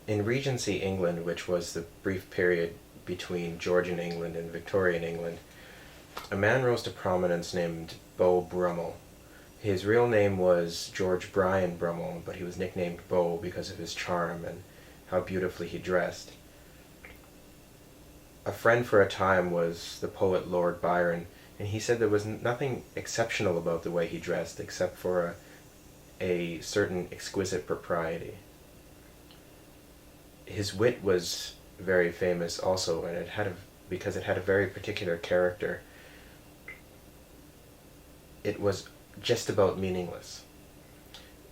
In Regency England, which was the brief period between Georgian England and Victorian England, a man rose to prominence named Beau Brummel. His real name was George Brian Brummel, but he was nicknamed Beau because of his charm and how beautifully he dressed. A friend for a time was the poet Lord Byron, and he said there was nothing exceptional about the way he dressed except for a certain exquisite propriety. His wit was very famous also, and because it had a very particular character. It was just about meaningless.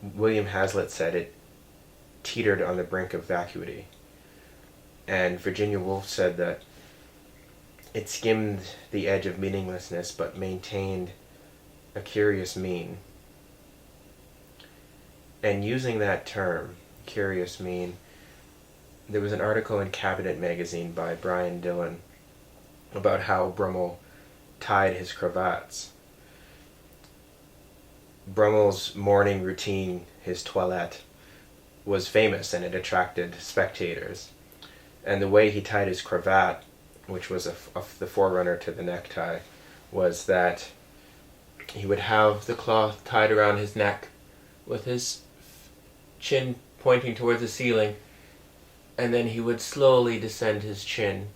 William Hazlitt said it teetered on the brink of vacuity, and Virginia Woolf said that it skimmed the edge of meaninglessness but maintained a curious mean. And using that term, curious mean, there was an article in Cabinet magazine by Brian Dillon about how Brummel tied his cravats. Brummel's morning routine, his toilette, was famous and it attracted spectators. And the way he tied his cravat, which was the forerunner to the necktie, was that he would have the cloth tied around his neck with his chin pointing towards the ceiling, and then he would slowly descend his chin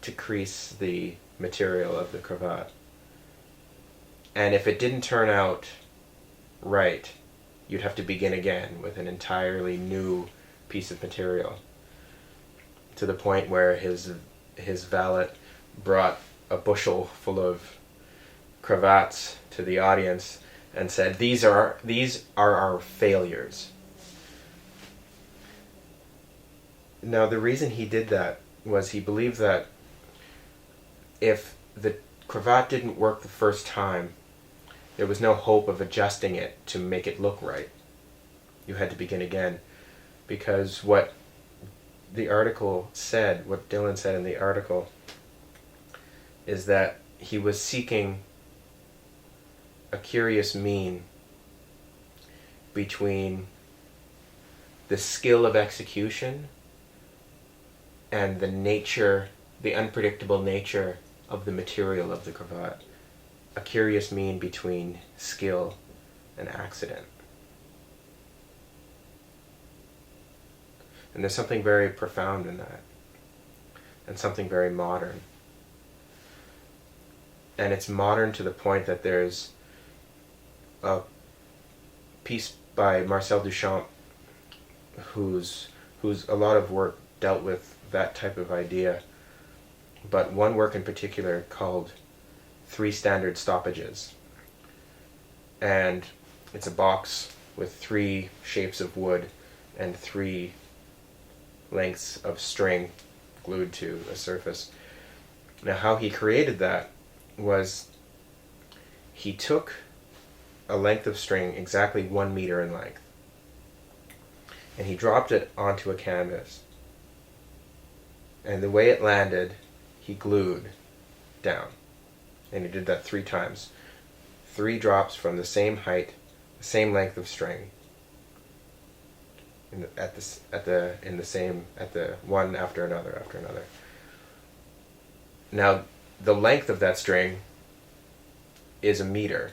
to crease the material of the cravat. And if it didn't turn out right, you'd have to begin again with an entirely new piece of material, to the point where his valet brought a bushel full of cravats to the audience and said, these are our failures. Now, the reason he did that was he believed that if the cravat didn't work the first time, there was no hope of adjusting it to make it look right. You had to begin again, because what the article said, what Dillon said in the article, is that he was seeking a curious mean between the skill of execution and the unpredictable nature of the material of the cravat. A curious mean between skill and accident. And there's something very profound in that, and something very modern. And it's modern to the point that there's a piece by Marcel Duchamp, whose a lot of work dealt with that type of idea, but one work in particular called 3 Standard Stoppages. And it's a box with 3 shapes of wood and 3 lengths of string glued to a surface. Now, how he created that was he took a length of string exactly 1 meter in length, and he dropped it onto a canvas. And the way it landed, he glued down. And he did that 3 times. 3 drops from the same height, the same length of string, at the one after another. Now, the length of that string is 1 meter,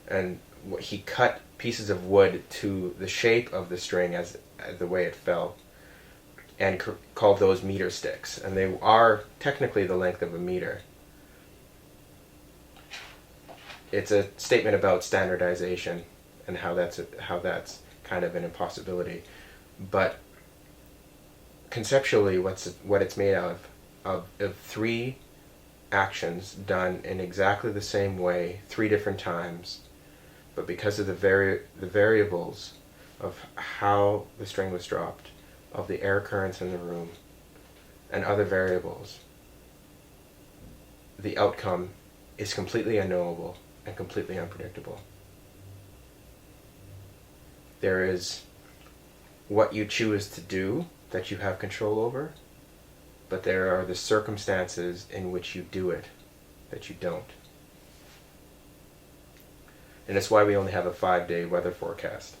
and he cut pieces of wood to the shape of the string as the way it fell, and called those meter sticks, and they are technically the length of 1 meter. It's a statement about standardization and how that's kind of an impossibility, but conceptually, what it's made of 3 actions done in exactly the same way 3 different times, but because of the variables of how the string was dropped, of the air currents in the room, and other variables, the outcome is completely unknowable and completely unpredictable. There is what you choose to do that you have control over, but there are the circumstances in which you do it that you don't. And it's why we only have a 5-day weather forecast.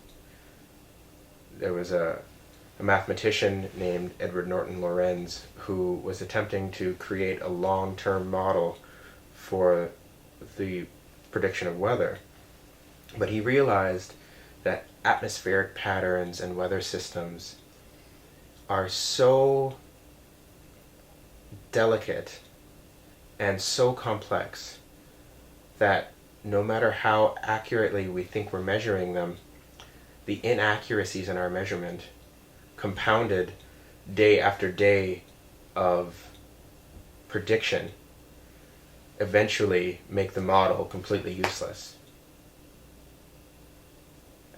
There was a a mathematician named Edward Norton Lorenz who was attempting to create a long-term model for the prediction of weather. But he realized that atmospheric patterns and weather systems are so delicate and so complex that no matter how accurately we think we're measuring them, the inaccuracies in our measurement, compounded day after day of prediction, eventually make the model completely useless.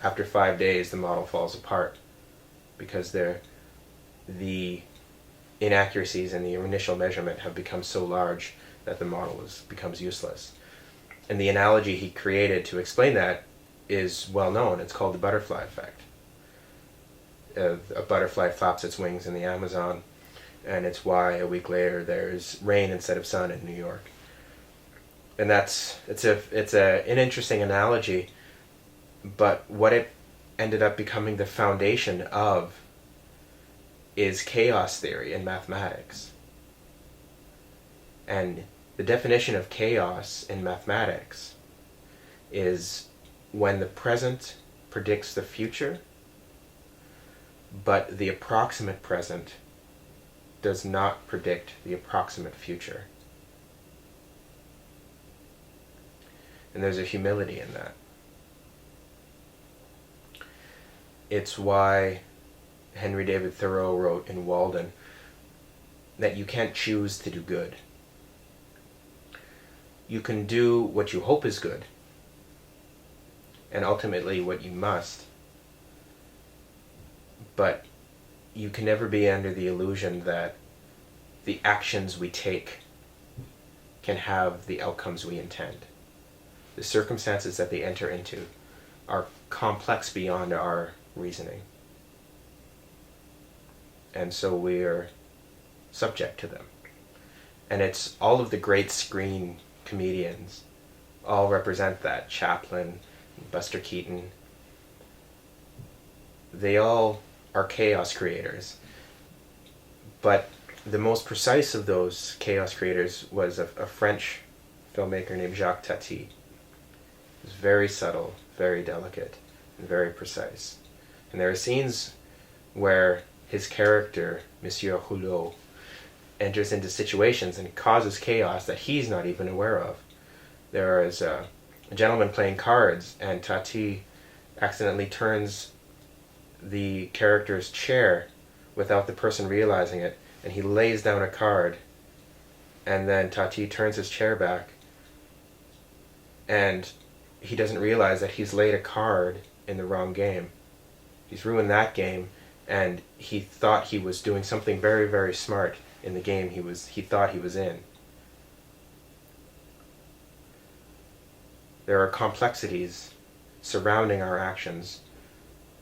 After 5 days, the model falls apart because the inaccuracies in the initial measurement have become so large that the model becomes useless. And the analogy he created to explain that is well known. It's called the butterfly effect. A butterfly flaps its wings in the Amazon, and it's why a week later there's rain instead of sun in New York. And it's an interesting analogy, but what it ended up becoming the foundation of is chaos theory in mathematics. And the definition of chaos in mathematics is when the present predicts the future, but the approximate present does not predict the approximate future. And there's a humility in that. It's why Henry David Thoreau wrote in Walden that you can't choose to do good. You can do what you hope is good, and ultimately what you must, but you can never be under the illusion that the actions we take can have the outcomes we intend. The circumstances that they enter into are complex beyond our reasoning. And so we are subject to them. And it's all of the great screen comedians all represent that. Chaplin, Buster Keaton. They all are chaos creators. But the most precise of those chaos creators was a French filmmaker named Jacques Tati. It was very subtle, very delicate, and very precise. And there are scenes where his character, Monsieur Hulot, enters into situations and causes chaos that he's not even aware of. There is a gentleman playing cards, and Tati accidentally turns the character's chair without the person realizing it, and he lays down a card, and then Tati turns his chair back, and he doesn't realize that he's laid a card in the wrong game. He's ruined that game, and he thought he was doing something very, very smart in the game he thought he was in. There are complexities surrounding our actions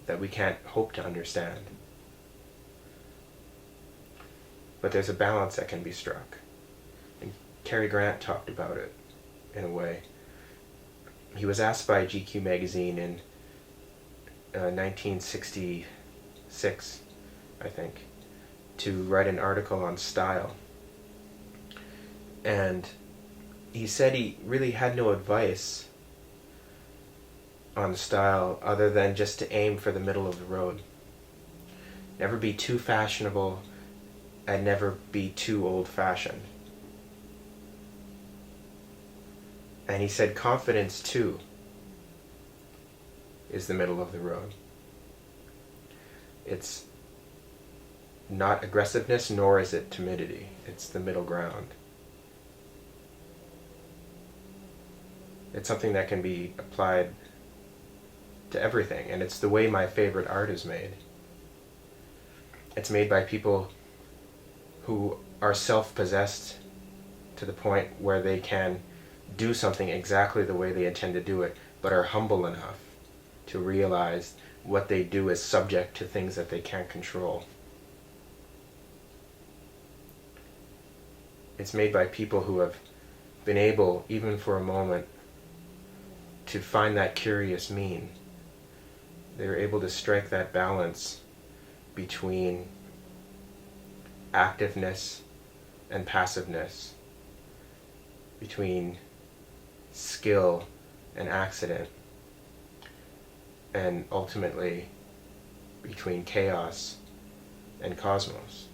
that we can't hope to understand. But there's a balance that can be struck. And Cary Grant talked about it in a way. He was asked by GQ magazine in 1966, I think, to write an article on style. And he said he really had no advice on style other than just to aim for the middle of the road. Never be too fashionable and never be too old-fashioned. And he said confidence, too, is the middle of the road. It's not aggressiveness, nor is it timidity. It's the middle ground. It's something that can be applied to everything, and it's the way my favorite art is made. It's made by people who are self-possessed to the point where they can do something exactly the way they intend to do it, but are humble enough to realize what they do is subject to things that they can't control. It's made by people who have been able, even for a moment, to find that curious mean. They're able to strike that balance between activeness and passiveness, between skill and accident, and ultimately between chaos and cosmos.